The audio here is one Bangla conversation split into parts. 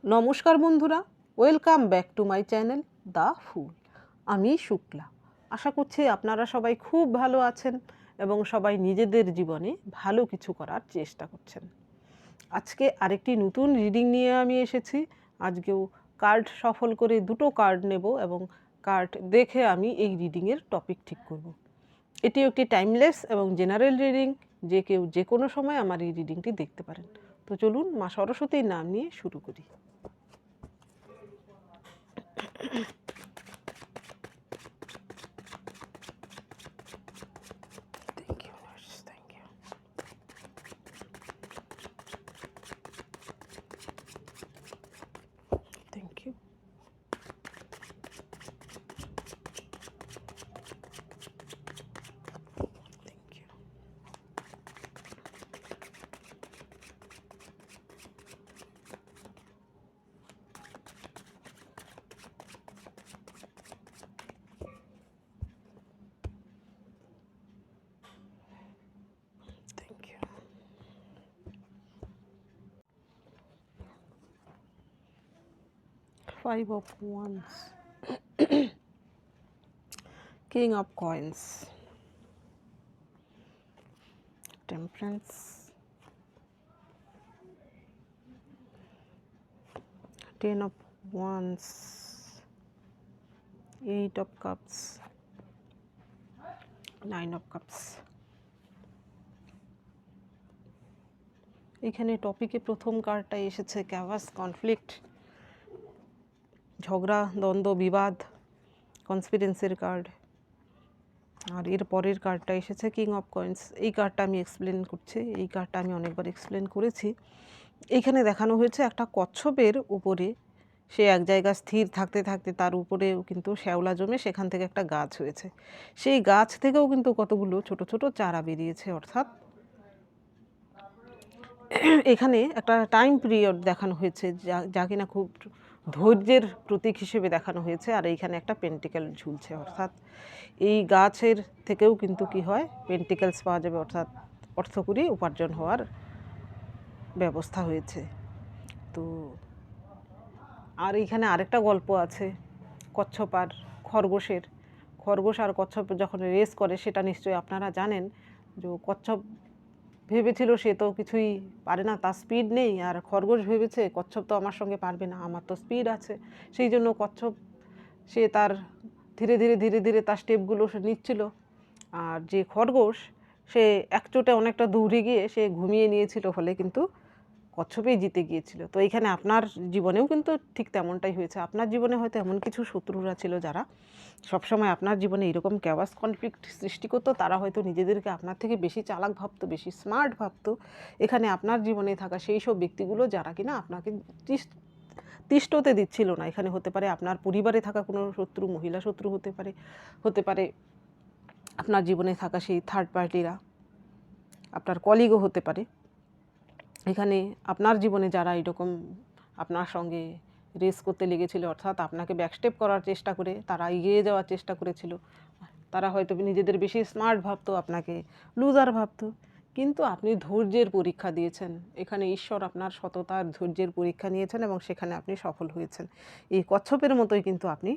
নমস্কার বন্ধুরা, welcome back to my channel the Phool. আমি শুক্লা। আশা করছি আপনারা সবাই খুব ভালো আছেন এবং সবাই নিজেদের জীবনে ভালো কিছু করার চেষ্টা করছেন। আজকে আরেকটি নতুন রিডিং নিয়ে আমি এসেছি। আজকেও কার্ড সফল করে দুটো কার্ড নেব এবং কার্ড দেখে আমি এই রিডিংয়ের টপিক ঠিক করব। এটি একটি টাইমলেস এবং জেনারেল রিডিং, যে কেউ যে কোনো সময় আমার এই রিডিংটি দেখতে পারেন। তো চলুন মা সরস্বতীর নাম নিয়ে শুরু করি। Thank you, nurse. Thank you. Thank you. Thank you. Thank you. Five of Wands. King of Coins. Temperance. Ten of Wands. Eight of Cups. Nine of Cups. এখানে টপিকে প্রথম কার্ডটা এসেছে ক্যাভাস, কনফ্লিক্ট, ঝগড়া, দ্বন্দ্ব, বিবাদ, কনস্পিরেন্সির কার্ড। আর এর পরের কার্ডটা এসেছে কিং অফ কয়েন্স। এই কার্ডটা আমি এক্সপ্লেন করছি, এই কার্ডটা আমি অনেকবার এক্সপ্লেন করেছি। এইখানে দেখানো হয়েছে একটা কচ্ছপের উপরে, সে এক জায়গায় স্থির থাকতে থাকতে তার উপরেও কিন্তু শ্যাওলা জমে সেখান থেকে একটা গাছ হয়েছে। সেই গাছ থেকেও কিন্তু কতগুলো ছোট ছোট চারা বেরিয়েছে, অর্থাৎ এখানে একটা টাইম পিরিয়ড দেখানো হয়েছে যা কিনা খুব ধৈর্যের প্রতীক হিসেবে দেখানো হয়েছে। আর এইখানে একটা পেন্টিকেল ঝুলছে, অর্থাৎ এই গাছের থেকেও কিন্তু কি হয়, পেন্টিকেলস পাওয়া যাবে, অর্থাৎ অর্থকরী উপার্জন হওয়ার ব্যবস্থা হয়েছে। তো আর এইখানে আরেকটা গল্প আছে কচ্ছপ আর খরগোশের। খরগোশ আর কচ্ছপ যখন রেস করে, সেটা নিশ্চয়ই আপনারা জানেন। যে কচ্ছপ ভেবেছিল সে তো কিছুই পারে না, তার স্পিড নেই, আর খরগোশ ভেবেছে কচ্ছপ তো আমার সঙ্গে পারবে না, আমার তো স্পিড আছে। সেই জন্য কচ্ছপ সে তার ধীরে ধীরে ধীরে ধীরে তার স্টেপগুলো সে নিচ্ছিল। আর যে খরগোশ, সে একচোটে অনেকটা দৌড়ে গিয়ে সে ঘুমিয়ে নিয়েছিল, ফলে কিন্তু কচ্ছপেই জিতে গিয়েছিল। তো এইখানে আপনার জীবনেও কিন্তু ঠিক তেমনটাই হয়েছে। আপনার জীবনে হয়তো এমন কিছু শত্রুরা ছিল যারা সবসময় আপনার জীবনে এরকম ক্যাওয়াস কনফ্লিক্ট সৃষ্টি করতো। তারা হয়তো নিজেদেরকে আপনার থেকে বেশি চালাক ভাবতো, বেশি স্মার্ট ভাবতো। এখানে আপনার জীবনে থাকা সেই সব ব্যক্তিগুলো যারা কিনা আপনাকে তিষ্ঠতে দিচ্ছিল না। এখানে হতে পারে আপনার পরিবারে থাকা কোনো শত্রু, মহিলা শত্রু হতে পারে আপনার জীবনে থাকা সেই থার্ড পার্টিরা, আপনার কলিগও হতে পারে। এখানে আপনার জীবনে যারা এরকম আপনার সঙ্গে রেস করতে লেগেছিল, অর্থাৎ আপনাকে ব্যাকস্টেপ করার চেষ্টা করে তারা এগিয়ে যাওয়ার চেষ্টা করেছিল। তারা হয়তো নিজেদের বেশি স্মার্ট ভাবতো, আপনাকে লুজার ভাবতো, কিন্তু আপনি ধৈর্যের পরীক্ষা দিয়েছেন। এখানে ঈশ্বর আপনার সততার ধৈর্যের পরীক্ষা নিয়েছেন এবং সেখানে আপনি সফল হয়েছেন। এই কচ্ছপের মতোই কিন্তু আপনি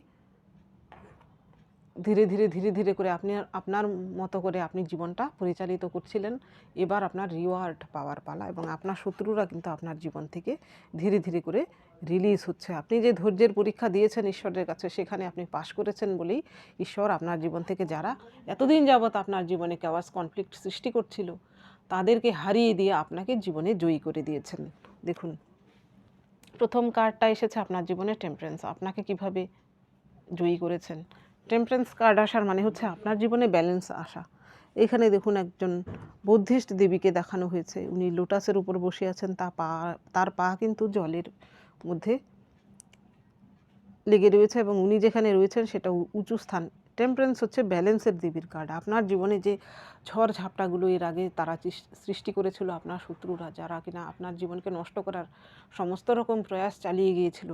ধীরে ধীরে ধীরে ধীরে করে আপনি আপনার মতো করে আপনি জীবনটা পরিচালিত করছিলেন। এবার আপনার রিওয়ার্ড পাওয়ার পালা, এবং আপনার শত্রুরা কিন্তু আপনার জীবন থেকে ধীরে ধীরে করে রিলিজ হচ্ছে। আপনি যে ধৈর্যের পরীক্ষা দিয়েছেন ঈশ্বরের কাছে, সেখানে আপনি পাশ করেছেন বলেই ঈশ্বর আপনার জীবন থেকে যারা এতদিন যাবৎ আপনার জীবনে ক্যাওয়াস কনফ্লিক্ট সৃষ্টি করছিল, তাদেরকে হারিয়ে দিয়ে আপনাকে জীবনে জয়ী করে দিয়েছেন। দেখুন, প্রথম কার্ডটা এসেছে আপনার জীবনে টেম্পারেন্স। আপনাকে কিভাবে জয়ী করেছেন। টেম্পারেন্স কার্ড আসার মানে হচ্ছে আপনার জীবনে ব্যালেন্স আসা। এখানে দেখুন একজন বুদ্ধিস্ট দেবীকে দেখানো হয়েছে। উনি লোটাসের উপর বসে আছেন, তার পা কিন্তু জলের মধ্যে লেগে রয়েছে এবং উনি যেখানে রয়েছেন সেটা উঁচু স্থান। টেম্পারেন্স হচ্ছে ব্যালেন্সের দেবীর কার্ড। আপনার জীবনে যে ঝড় ঝাপটাগুলো এর আগে তারা সৃষ্টি করেছিল, আপনার শত্রুরা যারা কিনা আপনার জীবনকে নষ্ট করার সমস্ত রকম প্রয়াস চালিয়ে গিয়েছিল,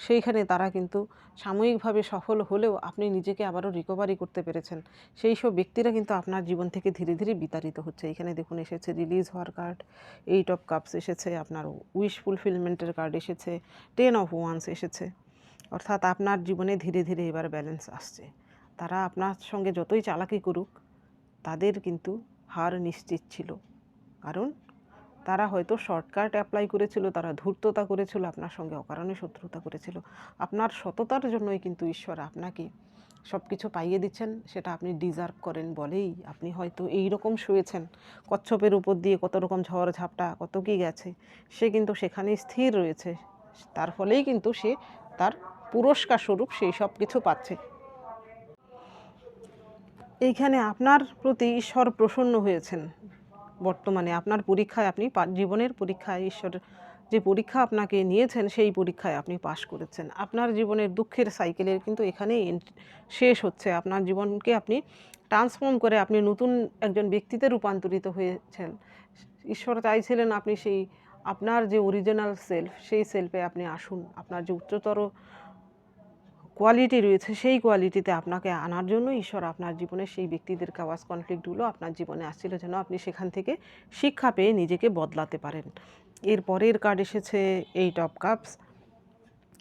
সেইখানে তারা কিন্তু সাময়িকভাবে সফল হলেও আপনি নিজেকে আবারও রিকভারি করতে পেরেছেন। সেই সব ব্যক্তিরা কিন্তু আপনার জীবন থেকে ধীরে ধীরে বিতাড়িত হচ্ছে। এখানে দেখুন এসেছে রিলিজ হওয়ার কার্ড, 8 অফ কাপস এসেছে, আপনার উইশ ফুলফিলমেন্টের কার্ড এসেছে, 10 অফ ওয়ান্স এসেছে। অর্থাৎ আপনার জীবনে ধীরে ধীরে এবার ব্যালেন্স আসছে। তারা আপনার সঙ্গে যতই চালাকি করুক, তাদের কিন্তু হার নিশ্চিত ছিল। কারণ তারা হয়তো শর্টকাট অ্যাপ্লাই করেছিল, তারা ধূর্ততা করেছিল, আপনার সঙ্গে অকারণে শত্রুতা করেছিল। আপনার সততার জন্যই কিন্তু ঈশ্বর আপনাকে সব কিছু পাইয়ে দিচ্ছেন, সেটা আপনি ডিজার্ভ করেন বলেই আপনি হয়তো এই রকম শুয়েছেন। কচ্ছপের উপর দিয়ে কত রকম ঝড় ঝাপটা কত কী গেছে, সে কিন্তু সেখানেই স্থির রয়েছে। তার ফলেই কিন্তু সে তার পুরস্কার স্বরূপ সেই সব কিছু পাচ্ছে। এইখানে আপনার প্রতি ঈশ্বর প্রসন্ন হয়েছেন। বর্তমানে আপনার পরীক্ষায় আপনি জীবনের পরীক্ষায় ঈশ্বর যে পরীক্ষা আপনাকে নিয়েছেন, সেই পরীক্ষায় আপনি পাশ করেছেন। আপনার জীবনের দুঃখের সাইকেলের কিন্তু এখানেই শেষ হচ্ছে। আপনার জীবনকে আপনি ট্রান্সফর্ম করে আপনি নতুন একজন ব্যক্তিতে রূপান্তরিত হয়েছেন। ঈশ্বর চাইছিলেন আপনি সেই আপনার যে অরিজিনাল সেলফ, সেই সেলফে আপনি আসুন। আপনার যে উচ্চতর কোয়ালিটি রয়েছে, সেই কোয়ালিটিতে আপনাকে আনার জন্য ঈশ্বর আপনার জীবনে সেই ব্যক্তিদের কাওয়াস কনফ্লিক্টগুলো আপনার জীবনে আসছিল, যেন আপনি সেখান থেকে শিক্ষা পেয়ে নিজেকে বদলাতে পারেন। এর পরের কার্ড এসেছে 8 অফ কাপস।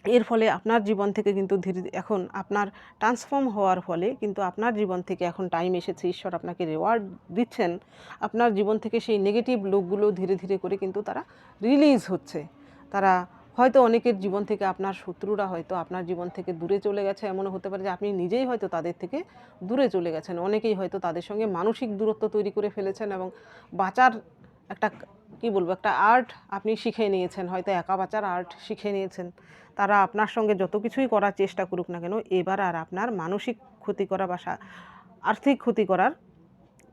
এর ফলে আপনার জীবন থেকে কিন্তু ধীরে এখন আপনার ট্রান্সফর্ম হওয়ার ফলে কিন্তু আপনার জীবন থেকে এখন টাইম এসেছে, ঈশ্বর আপনাকে রিওয়ার্ড দিচ্ছেন। আপনার জীবন থেকে সেই নেগেটিভ লোকগুলো ধীরে ধীরে করে কিন্তু তারা রিলিজ হচ্ছে। তারা হয়তো অনেকের জীবন থেকে আপনার শত্রুরা হয়তো আপনার জীবন থেকে দূরে চলে গেছে, এমনও হতে পারে যে আপনি নিজেই হয়তো তাদের থেকে দূরে চলে গেছেন। অনেকেই হয়তো তাদের সঙ্গে মানসিক দূরত্ব তৈরি করে ফেলেছেন এবং বাঁচার একটা কী বলবো একটা আর্ট আপনি শিখে নিয়েছেন, হয়তো একা বাঁচার আর্ট শিখে নিয়েছেন। তারা আপনার সঙ্গে যত কিছুই করার চেষ্টা করুক না কেন, এবার আর আপনার মানসিক ক্ষতি করা বা আর্থিক ক্ষতি করার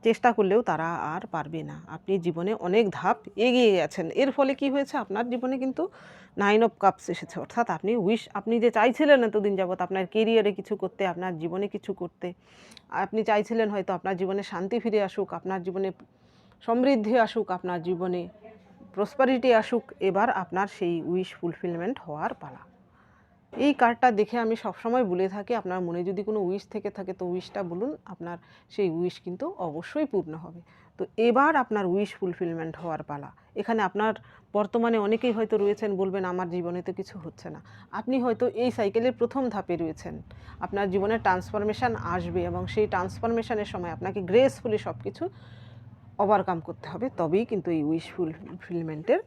চেষ্টা করলেও তারা আর পারবে না। আপনি জীবনে অনেক ধাপ এগিয়ে গেছেন। এর ফলে কি হয়েছে, আপনার জীবনে কিন্তু 9 অফ কাপস এসেছে। অর্থাৎ আপনি যে চাইছিলেন এতদিন যাবৎ আপনার কেরিয়ারে কিছু করতে, আপনার জীবনে কিছু করতে, আপনি চাইছিলেন হয়তো আপনার জীবনে শান্তি ফিরে আসুক, আপনার জীবনে সমৃদ্ধি আসুক, আপনার জীবনে প্রসপারিটি আসুক। এবার আপনার সেই উইশ ফুলফিলমেন্ট হওয়ার পালা। এই কার্ডটা দেখে আমি সবসময় বলে থাকি, আপনার মনে যদি কোনো উইশ থেকে থাকে তো উইশটা বলুন, আপনার সেই উইশ কিন্তু অবশ্যই পূর্ণ হবে। তো এবার আপনার উইশ ফুলফিলমেন্ট হওয়ার পালা। এখানে আপনার বর্তমানে অনেকেই হয়তো রয়েছেন, বলবেন আমার জীবনে তো কিছু হচ্ছে না। আপনি হয়তো এই সাইকেলের প্রথম ধাপে রয়েছেন। আপনার জীবনে ট্রান্সফরমেশান আসবে এবং সেই ট্রান্সফরমেশানের সময় আপনাকে গ্রেসফুলি সব কিছু ওভারকাম করতে হবে, তবেই কিন্তু এই উইশ ফুলফিলমেন্টের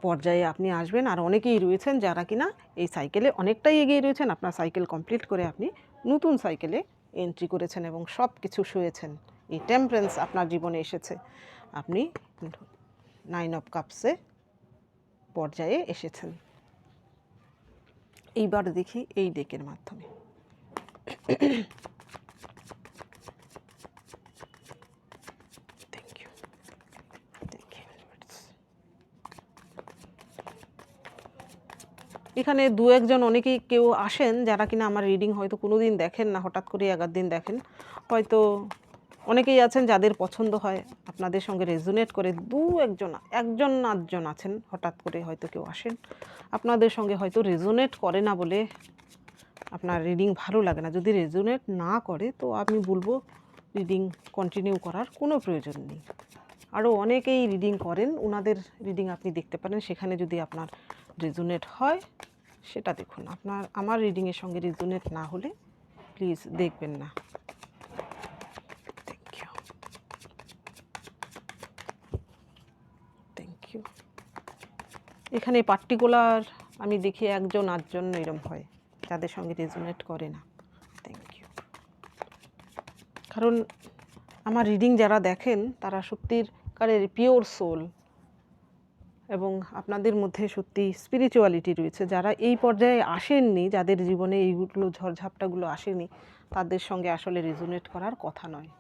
পর্যায়ে আপনি আসবেন। আর অনেকেই রয়েছেন যারা কিনা এই সাইকেলে অনেকটাই এগিয়ে রয়েছেন। আপনার সাইকেল কমপ্লিট করে আপনি নতুন সাইকেলে এন্ট্রি করেছেন এবং সব কিছু সয়েছেন। এই টেম্পারেন্স আপনার জীবনে এসেছে, আপনি 9 অফ কাপসে পর্যায়ে এসেছেন। এইবার দেখি এই ডেকের মাধ্যমে। এখানে দু একজন অনেকেই কেউ আসেন যারা কিনা আমার রিডিং হয়তো কোনো দিন দেখেন না, হঠাৎ করে 11 দিন দেখেন। হয়তো অনেকেই আছেন যাদের পছন্দ হয়, আপনাদের সঙ্গে রেজোনেট করে। একজন আধজন আছেন হঠাৎ করে হয়তো কেউ আসেন, আপনাদের সঙ্গে হয়তো রেজোনেট করে না বলে আপনার রিডিং ভালো লাগে না। যদি রেজোনেট না করে তো আমি বলবো রিডিং কন্টিনিউ করার কোনো প্রয়োজন নেই। আরও অনেকেই রিডিং করেন, ওনাদের রিডিং আপনি দেখতে পারেন। সেখানে যদি আপনার রেজোনেট হয় সেটা দেখুন। আমার রিডিংয়ের সঙ্গে রেজোনেট না হলে প্লিজ দেখবেন না। Thank you. এখানে পার্টিকুলার আমি দেখি একজন আধজন এরম হয় যাদের সঙ্গে রেজোনেট করে না। Thank you. কারণ আমার রিডিং যারা দেখেন তারা সত্যিকারের পিওর সোল এবং আপনাদের মধ্যে সত্যি স্পিরিচুয়ালিটি রয়েছে। যারা এই পর্যায়ে আসেননি, যাদের জীবনে এইগুলো ঝড়ঝাপটাগুলো আসেনি, তাদের সঙ্গে আসলে রেজোনেট করার কথা নয়।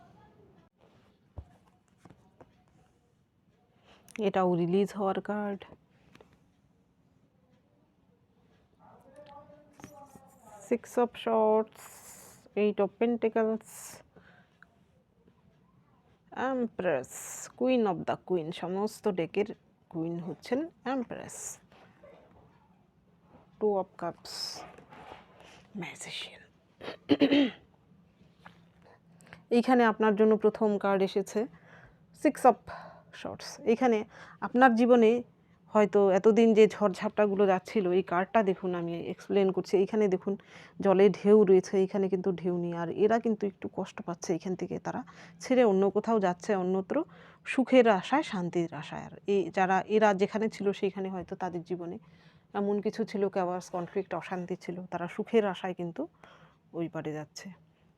এটাও রিলিজ হওয়ার card. 6 of swords, eight of pentacles, empress, queen of the queen, সমস্ত ডেকের কুইন হচ্ছেন empress, two of cups, magician. এইখানে আপনার জন্য প্রথম কার্ড এসেছে সিক্স অফ শর্টস। এইখানে আপনার জীবনে হয়তো এতদিন যে ঝড়ঝাপটাগুলো যাচ্ছিল, এই কার্ডটা দেখুন, আমি এক্সপ্লেন করছি। এইখানে দেখুন জলে ঢেউ রয়েছে, এইখানে কিন্তু ঢেউ নেই, আর এরা কিন্তু একটু কষ্ট পাচ্ছে এইখান থেকে, তারা ছেড়ে অন্য কোথাও যাচ্ছে, অন্যত্র সুখের আশায়, শান্তির আশায়। আর এই যারা এরা যেখানে ছিল সেইখানে হয়তো তাদের জীবনে এমন কিছু ছিল, ক্যাওয়াস, কনফ্লিক্ট, অশান্তি ছিল, তারা সুখের আশায় কিন্তু ওই পারে যাচ্ছে।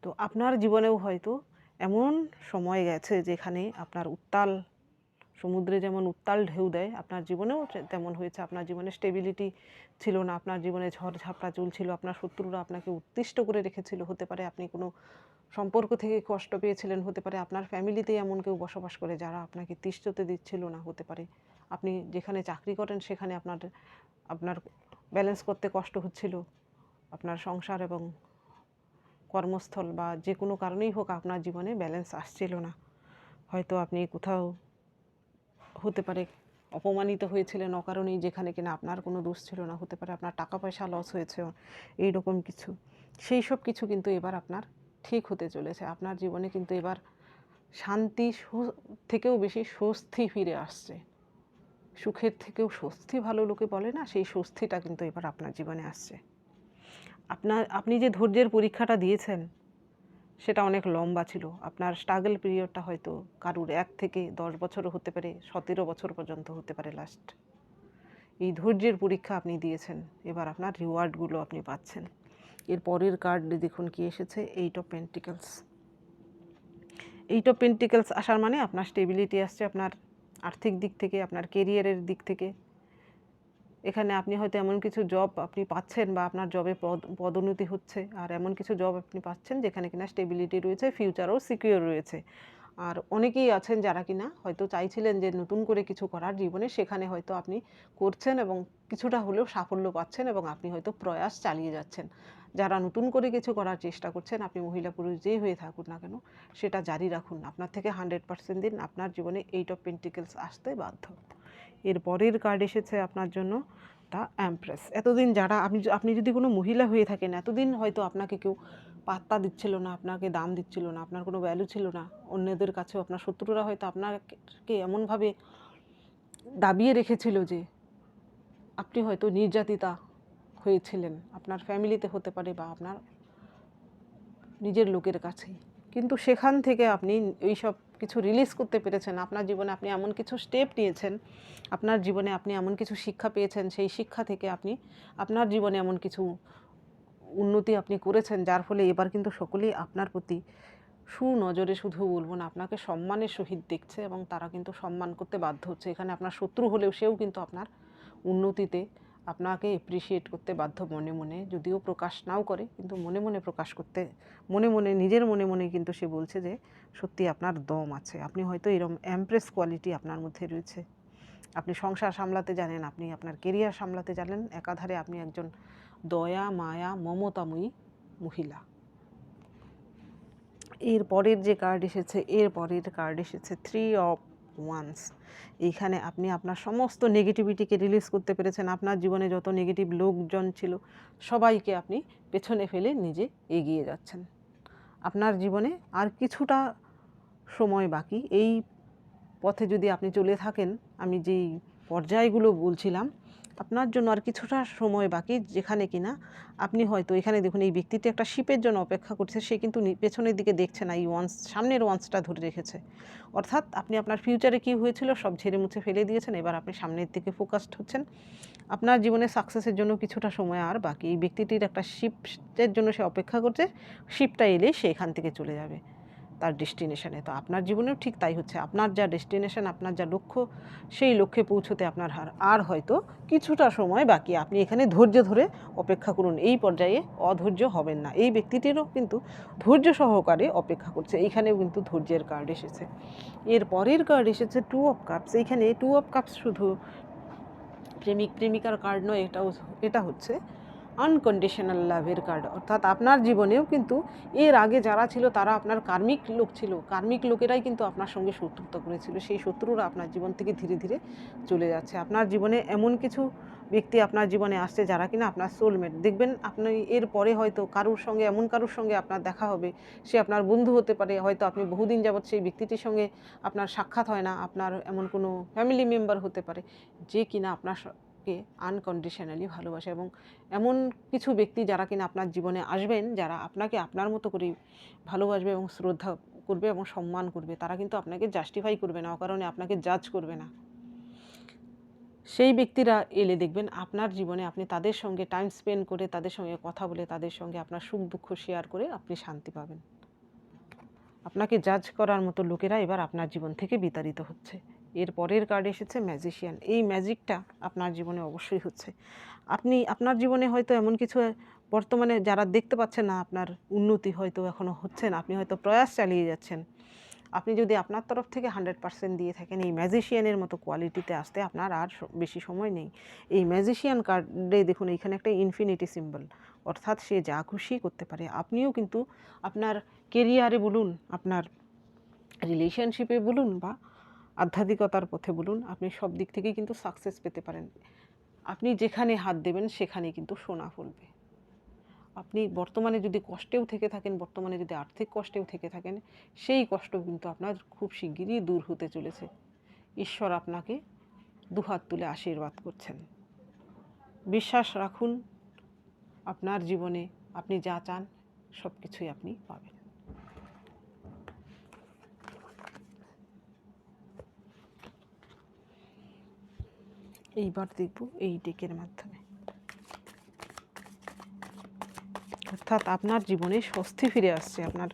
তো আপনার জীবনেও হয়তো এমন সময় গেছে যেখানে আপনার উত্তাল সমুদ্রে যেমন উত্তাল ঢেউ দেয়, আপনার জীবনেও তেমন হয়েছে। আপনার জীবনে স্টেবিলিটি ছিল না, আপনার জীবনে ঝড়ঝাপটা চলছিল, আপনার শত্রুরা আপনাকে উত্তিষ্ট করে রেখেছিল, হতে পারে আপনি কোনো সম্পর্ক থেকে কষ্ট পেয়েছিলেন, হতে পারে আপনার ফ্যামিলিতেই এমন কেউ বসবাস করে যারা আপনাকে তিষ্ঠতে দিচ্ছিল না, হতে পারে আপনি যেখানে চাকরি করেন সেখানে আপনার ব্যালেন্স করতে কষ্ট হচ্ছিল, আপনার সংসার এবং কর্মস্থল বা যে কোনো কারণেই হোক আপনার জীবনে ব্যালেন্স আসছিল না। হয়তো আপনি কোথাও হতে পারে অপমানিত হয়েছিলেন অকারণেই, যেখানে কিনা আপনার কোনো দোষ ছিল না, হতে পারে আপনার টাকা পয়সা লস হয়েছে, এই রকম কিছু। সেই সব কিছু কিন্তু এবার আপনার ঠিক হতে চলেছে। আপনার জীবনে কিন্তু এবার শান্তি থেকেও বেশি স্বস্তি ফিরে আসছে। সুখের থেকেও স্বস্তি ভালো লোকে বলে না, সেই স্বস্তিটা কিন্তু এবার আপনার জীবনে আসছে। আপনি যে ধৈর্যের পরীক্ষাটা দিয়েছেন সেটা অনেক লম্বা ছিল। আপনার স্ট্রাগল পিরিয়ডটা হয়তো কারুর 1 থেকে 10 বছরও হতে পারে, 17 বছর পর্যন্ত হতে পারে লাস্ট। এই ধৈর্যের পরীক্ষা আপনি দিয়েছেন, এবার আপনার রিওয়ার্ডগুলো আপনি পাচ্ছেন। এর পরের কার্ড দেখুন কি এসেছে, eight of pentacles. Eight of pentacles আসার মানে আপনার স্টেবিলিটি আসছে, আপনার আর্থিক দিক থেকে, আপনার কেরিয়ারের দিক থেকে। এখানে আপনি হয়তো এমন কিছু জব আপনি পাচ্ছেন বা আপনার জবে পদোন্নতি হচ্ছে, আর এমন কিছু জব আপনি পাচ্ছেন যেখানে কিনা স্টেবিলিটি রয়েছে, ফিউচারও সিকিউর রয়েছে। আর অনেকেই আছেন যারা কিনা হয়তো চাইছিলেন যে নতুন করে কিছু করার জীবনে, সেখানে হয়তো আপনি করছেন এবং কিছুটা হলেও সাফল্য পাচ্ছেন এবং আপনি হয়তো প্রয়াস চালিয়ে যাচ্ছেন। যারা নতুন করে কিছু করার চেষ্টা করছেন, আপনি মহিলা পুরুষ যেই হয়ে থাকুন না কেন, সেটা জারি রাখুন। আপনার থেকে 100% দিন, আপনার জীবনে এইট অফ পেন্টিকলস আসতে বাধ্য। এর পরের কার্ড এসেছে আপনার জন্য দ্য এমপ্রেস। এতদিন যারা আপনি যদি কোনো মহিলা হয়ে থাকেন, এতদিন হয়তো আপনাকে কেউ পাত্তা দিচ্ছিল না, আপনাকে দাম দিচ্ছিল না, আপনার কোনো ভ্যালু ছিল না অন্যদের কাছেও। আপনার শত্রুরা হয়তো আপনাকে এমনভাবে দাবিয়ে রেখেছিল যে আপনি হয়তো নির্যাতিতা হয়েছিলেন, আপনার ফ্যামিলিতে হতে পারে বা আপনার নিজের লোকের কাছেই। কিন্তু সেখান থেকে আপনি এই সব কিছু রিলিজ করতে পেরেছেন। আপনার জীবনে আপনি এমন কিছু স্টেপ নিয়েছেন, আপনার জীবনে আপনি এমন কিছু শিক্ষা পেয়েছেন, সেই শিক্ষা থেকে আপনি আপনার জীবনে এমন কিছু উন্নতি আপনি করেছেন, যার ফলে এবার কিন্তু সকলেই আপনার প্রতি সুনজরে, শুধু বলবো না, আপনাকে সম্মানের সহিত দেখছে এবং তারা কিন্তু সম্মান করতে বাধ্য হচ্ছে। এখানে আপনার শত্রু হলেও সেও কিন্তু আপনার উন্নতিতে আপনাকে এপ্রিসিয়েট করতে বাধ্য মনে মনে, যদিও প্রকাশ নাও করে, কিন্তু মনে মনে প্রকাশ করতে, মনে মনে, নিজের মনে মনে কিন্তু সে বলছে যে সত্যি আপনার দম আছে। আপনি হয়তো এরকম এমপ্রেস কোয়ালিটি আপনার মধ্যে রয়েছে। আপনি সংসার সামলাতে জানেন, আপনি আপনার কেরিয়ার সামলাতে জানেন, একাধারে আপনি একজন দয়া, মায়া, মমতাময়ী মহিলা। এর পরের যে কার্ড এসেছে থ্রি অফ ওয়ান্স। এইখানে আপনি আপনার সমস্ত নেগেটিভিটিকে রিলিজ করতে পেরেছেন। আপনার জীবনে যত নেগেটিভ লোকজন ছিল সবাইকে আপনি পেছনে ফেলে নিজে এগিয়ে যাচ্ছেন। আপনার জীবনে আর কিছুটা সময় বাকি। এই পথে যদি আপনি চলে থাকেন, আমি যেই পর্যায়গুলো বলছিলাম, আপনার জন্য আর কিছুটা সময় বাকি, যেখানে কিনা আপনি হয়তো, এখানে দেখুন এই ব্যক্তিটি একটা শিপের জন্য অপেক্ষা করছে, সে কিন্তু পেছনের দিকে দেখছে না, এই সামনের ওয়ান্সটা ধরে রেখেছে। অর্থাৎ আপনি আপনার ফিউচারে কী হয়েছিল সব ঝেড়ে মুছে ফেলে দিয়েছেন, এবার আপনি সামনের দিকে ফোকাসড হচ্ছেন। আপনার জীবনে সাকসেসের জন্য কিছুটা সময় আর বাকি। এই ব্যক্তিটির একটা শিপের জন্য সে অপেক্ষা করছে, শিপটা এলেই সে এখান থেকে চলে যাবে তার ডেস্টিনেশনে। তো আপনার জীবনেও ঠিক তাই হচ্ছে। আপনার যা ডেস্টিনেশন, আপনার যা লক্ষ্য, সেই লক্ষ্যে পৌঁছতে আপনার আর হয়তো কিছুটা সময় বাকি। আপনি এখানে ধৈর্য ধরে অপেক্ষা করুন, এই পর্যায়ে অধৈর্য হবেন না। এই ব্যক্তিটিরও কিন্তু ধৈর্য সহকারে অপেক্ষা করছে, এইখানেও কিন্তু ধৈর্যের কার্ড এসেছে। এর পরের কার্ড এসেছে টু অফ কাপস। এইখানে টু অফ কাপস শুধু প্রেমিক প্রেমিকার কার্ড নয়, এটা হচ্ছে আনকন্ডিশনাল লাভের কার্ড, অর্থাৎ আপনার জীবনেও কিন্তু এর আগে যারা ছিল তারা আপনার কার্মিক লোক ছিল, কার্মিক লোকেরাই কিন্তু আপনার সঙ্গে শত্রুতা করেছিল, সেই শত্রুরা আপনার জীবন থেকে ধীরে ধীরে চলে যাচ্ছে। আপনার জীবনে এমন কিছু ব্যক্তি আপনার জীবনে আসছে যারা কিনা আপনার সোলমেট। দেখবেন আপনি এর পরে হয়তো কারুর সঙ্গে, এমন কারুর সঙ্গে আপনার দেখা হবে, সে আপনার বন্ধু হতে পারে, হয়তো আপনি বহুদিন যাবৎ সেই ব্যক্তিটির সঙ্গে আপনার সাক্ষাৎ হয় না, আপনার এমন কোনো ফ্যামিলি মেম্বার হতে পারে যে কিনা আপনার কে আনকন্ডিশনালি ভালোবাসে। এবং এমন কিছু ব্যক্তি যারা কিনা আপনার জীবনে আসবেন, যারা আপনাকে আপনার মতো করে ভালোবাসবে এবং শ্রদ্ধা করবে এবং সম্মান করবে। তারা কিন্তু আপনাকে জাস্টিফাই করবে না, অকারণে আপনাকে জাজ করবে না। সেই ব্যক্তিরা এলে দেখবেন আপনার জীবনে আপনি তাদের সঙ্গে টাইম স্পেন্ড করে, তাদের সঙ্গে কথা বলে, তাদের সঙ্গে আপনার সুখ দুঃখ শেয়ার করে আপনি শান্তি পাবেন। আপনাকে জাজ করার মতো লোকেরা এবার আপনার জীবন থেকে বিতাড়িত হচ্ছে। এর পরের কার্ড এসেছে ম্যাজিশিয়ান। এই ম্যাজিকটা আপনার জীবনে অবশ্যই হচ্ছে। আপনি আপনার জীবনে হয়তো এমন কিছু বর্তমানে যারা দেখতে পাচ্ছেন না, আপনার উন্নতি হয়তো এখনও হচ্ছে না, আপনি হয়তো প্রয়াস চালিয়ে যাচ্ছেন। আপনি যদি আপনার তরফ থেকে 100% দিয়ে থাকেন, এই ম্যাজিশিয়ানের মতো কোয়ালিটিতে আসতে আপনার আর বেশি সময় নেই। এই ম্যাজিশিয়ান কার্ডে দেখুন এইখানে একটা ইনফিনিটি সিম্বল, অর্থাৎ সে যা খুশি করতে পারে। আপনিও কিন্তু আপনার কেরিয়ারে বলুন, আপনার রিলেশনশিপে বলুন, বা আধ্যাত্মিকতার পথে বলুন, আপনি সব দিক থেকেই কিন্তু সাকসেস পেতে পারেন। আপনি যেখানে হাত দেবেন সেখানে কিন্তু সোনা ফলবে। আপনি বর্তমানে যদি কষ্টেও থেকে থাকেন, বর্তমানে যদি আর্থিক কষ্টেও থেকে থাকেন, সেই কষ্ট কিন্তু আপনার খুব শিগগিরই দূর হতে চলেছে। ঈশ্বর আপনাকে দুহাত তুলে আশীর্বাদ করছেন। বিশ্বাস রাখুন, আপনার জীবনে আপনি যা চান সব কিছুই আপনি পাবেন। এইবার দেখব এই ডেকের মাধ্যমে, অর্থাৎ আপনার জীবনে স্বস্তি ফিরে আসছে। আপনার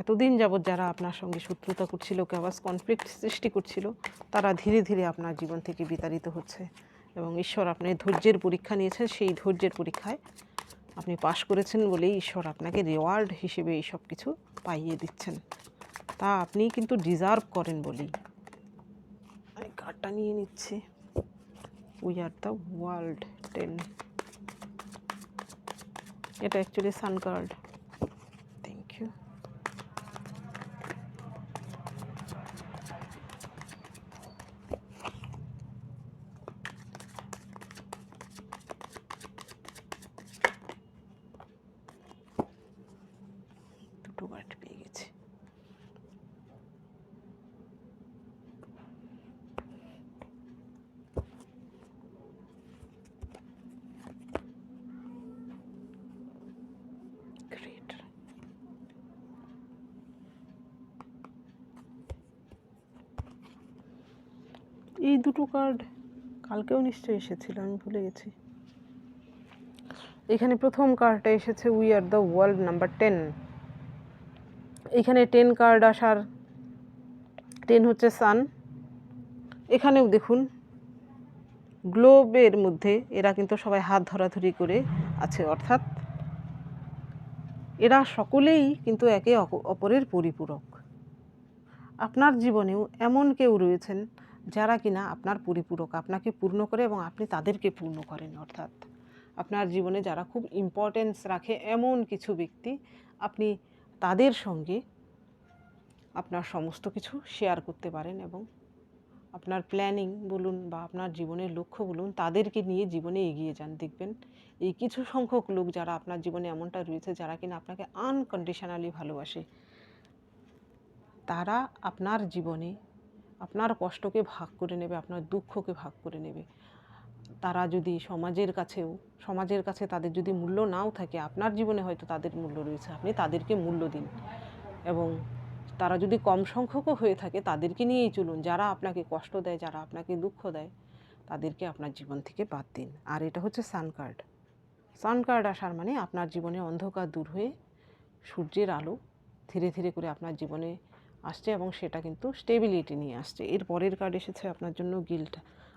এতদিন যাবৎ যারা আপনার সঙ্গে শত্রুতা করছিল, কেওয়াস কনফ্লিক্ট সৃষ্টি করছিল, তারা ধীরে ধীরে আপনার জীবন থেকে বিতাড়িত হচ্ছে। এবং ঈশ্বর আপনি ধৈর্যের পরীক্ষা নিয়েছেন, সেই ধৈর্যের পরীক্ষায় আপনি পাশ করেছেন বলেই ঈশ্বর আপনাকে রিওয়ার্ড হিসেবে এই সব কিছু পাইয়ে দিচ্ছেন। তা আপনি কিন্তু ডিজার্ভ করেন বলেই। আমি কার্ডটা নিয়ে নিচ্ছি। We are the world 10। এটা actually sun card. Thank you. দুটো কার্ড পেয়ে গেছি। গ্রেট। এই দুটো কার্ড কালকেও নিশ্চয়ই এসেছিল, আমি ভুলে গেছি। এখানে প্রথম কার্ডটা এসেছে we are the world number 10। এখানে 10 কার্ড আসার, 10 হচ্ছে সান। এখানেও দেখুন গ্লোবের মধ্যে এরা কিন্তু সবাই হাত ধরাধরি করে আছে, অর্থাৎ এরা সকলেই কিন্তু একে অপরের পরিপূরক। আপনার জীবনেও এমন কেউ রয়েছেন যারা কিনা আপনার পরিপূরক, আপনাকে পূর্ণ করে এবং আপনি তাদেরকে পূর্ণ করেন। অর্থাৎ আপনার জীবনে যারা খুব ইম্পর্টেন্স রাখে এমন কিছু ব্যক্তি, আপনি তাদের সঙ্গে আপনার সমস্ত কিছু শেয়ার করতে পারেন এবং আপনার প্ল্যানিং বলুন বা আপনার জীবনের লক্ষ্য বলুন, তাদেরকে নিয়ে জীবনে এগিয়ে যান। দেখবেন এই কিছু সংখ্যক লোক যারা আপনার জীবনে এমনটা রয়েছে যারা কিনা আপনাকে আনকন্ডিশনালি ভালোবাসে, তারা আপনার জীবনে আপনার কষ্টকে ভাগ করে নেবে, আপনার দুঃখকে ভাগ করে নেবে। তারা যদি সমাজের কাছে তাদের যদি মূল্য নাও থাকে, আপনার জীবনে হয়তো তাদের মূল্য রয়েছে, আপনি তাদেরকে মূল্য দিন। এবং তারা যদি কম সংখ্যকও হয়ে থাকে, তাদেরকে নিয়েই চলুন। যারা আপনাকে কষ্ট দেয়, যারা আপনাকে দুঃখ দেয়, তাদেরকে আপনার জীবন থেকে বাদ দিন। আর এটা হচ্ছে সান কার্ড। সান কার্ড আসার মানে আপনার জীবনে অন্ধকার দূর হয়ে সূর্যের আলো ধীরে ধীরে করে আপনার জীবনে আসছে এবং সেটা কিন্তু স্টেবিলিটি নিয়ে আসছে। এর পরের কার্ড এসেছে আপনার জন্য গিল্ট।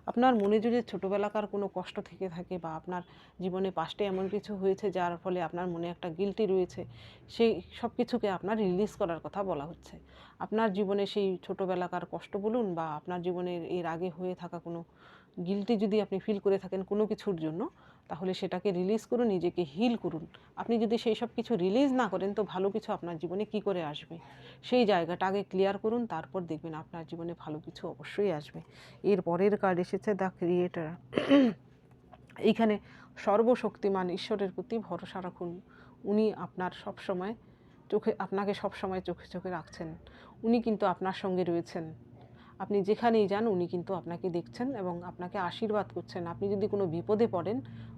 আপনার মনে যদি ছোটোবেলাকার কোনো কষ্ট থেকে থাকে বা আপনার জীবনে পাস্টে এমন কিছু হয়েছে যার ফলে আপনার মনে একটা গিল্টি রয়েছে, সেই সব কিছুকে আপনার রিলিজ করার কথা বলা হচ্ছে। আপনার জীবনে সেই ছোটোবেলাকার কষ্ট বলুন বা আপনার জীবনের এর আগে হয়ে থাকা কোনো গিল্টি যদি আপনি ফিল করে থাকেন কোনো কিছুর জন্য, তাহলে সেটাকে রিলিজ করুন, নিজেকে হিল করুন। আপনি যদি সেই সব কিছু রিলিজ না করেন তো ভালো কিছু আপনার জীবনে কি করে আসবে? সেই জায়গাটা আগে ক্লিয়ার করুন, তারপর দেখবেন আপনার জীবনে ভালো কিছু অবশ্যই আসবে। এর পরের কার্ড এসেছে দ্য ক্রিয়েটর। এইখানে সর্বশক্তিমান ঈশ্বরের প্রতি ভরসা রাখুন। উনি আপনার সবসময় আপনাকে সবসময় চোখে চোখে রাখছেন। উনি কিন্তু আপনার সঙ্গে রয়েছেন। আপনি যেখানেই যান উনি কিন্তু আপনাকে দেখছেন এবং আপনাকে আশীর্বাদ করছেন। আপনি যদি কোনো বিপদে পড়েন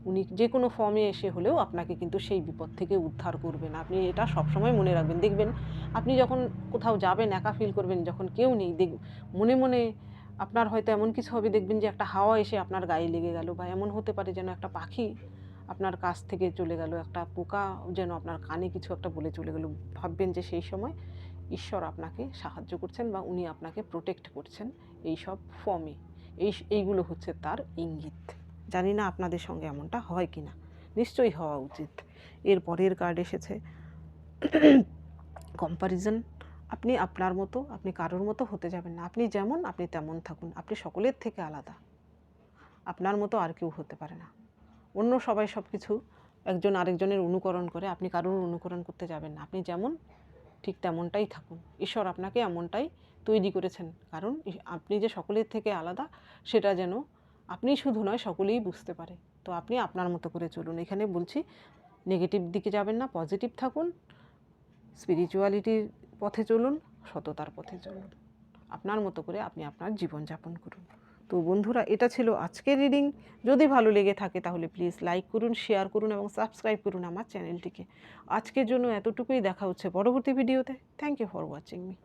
উনি যে কোনো ফর্মে এসে হলেও আপনাকে কিন্তু সেই বিপদ থেকে উদ্ধার করবেন। আপনি এটা সবসময় মনে রাখবেন। দেখবেন আপনি যখন কোথাও যাবেন, একা ফিল করবেন, যখন কেউ নেই, মনে মনে আপনার হয়তো এমন কিছু হবে, দেখবেন যে একটা হাওয়া এসে আপনার গায়ে লেগে গেল, বা এমন হতে পারে যেন একটা পাখি আপনার কাছ থেকে চলে গেল, একটা পোকা যেন আপনার কানে কিছু একটা বলে চলে গেল। ভাববেন যে সেই সময় ঈশ্বর আপনাকে সাহায্য করছেন বা উনি আপনাকে প্রোটেক্ট করছেন এই সব ফর্মে। এইগুলো হচ্ছে তার ইঙ্গিত। জানি না আপনাদের সঙ্গে এমনটা হয় কি না, নিশ্চয়ই হওয়া উচিত। এর পরের কার্ড এসেছে কম্প্যারিজন। আপনি আপনার মতো, আপনি কারোর মতো হতে যাবেন না। আপনি যেমন আপনি তেমন থাকুন। আপনি সকলের থেকে আলাদা, আপনার মতো আর কেউ হতে পারে না। অন্য সবাই সব কিছু একজন আরেকজনের অনুকরণ করে, আপনি কারোর অনুকরণ করতে যাবেন না। আপনি যেমন ঠিক তেমনটাই থাকুন। ঈশ্বর আপনাকে এমনটাই তৈরি করেছেন, কারণ আপনি যে সকলের থেকে আলাদা সেটা যেন আপনি শুধু নয় সকলেই বুঝতে পারে। তো আপনি আপনার মতো করে চলুন। এখানে বলছি নেগেটিভ দিকে যাবেন না, পজিটিভ থাকুন, স্পিরিচুয়ালিটির পথে চলুন, সততার পথে চলুন। আপনার মতো করে আপনি আপনার জীবনযাপন করুন। তো বন্ধুরা, এটা ছিল আজকের রিডিং। যদি ভালো লেগে থাকে তাহলে প্লিজ লাইক করুন, শেয়ার করুন এবং সাবস্ক্রাইব করুন আমার চ্যানেলটিকে। আজকের জন্য এতটুকুই। দেখা হচ্ছে পরবর্তী ভিডিওতে। Thank you for watching me.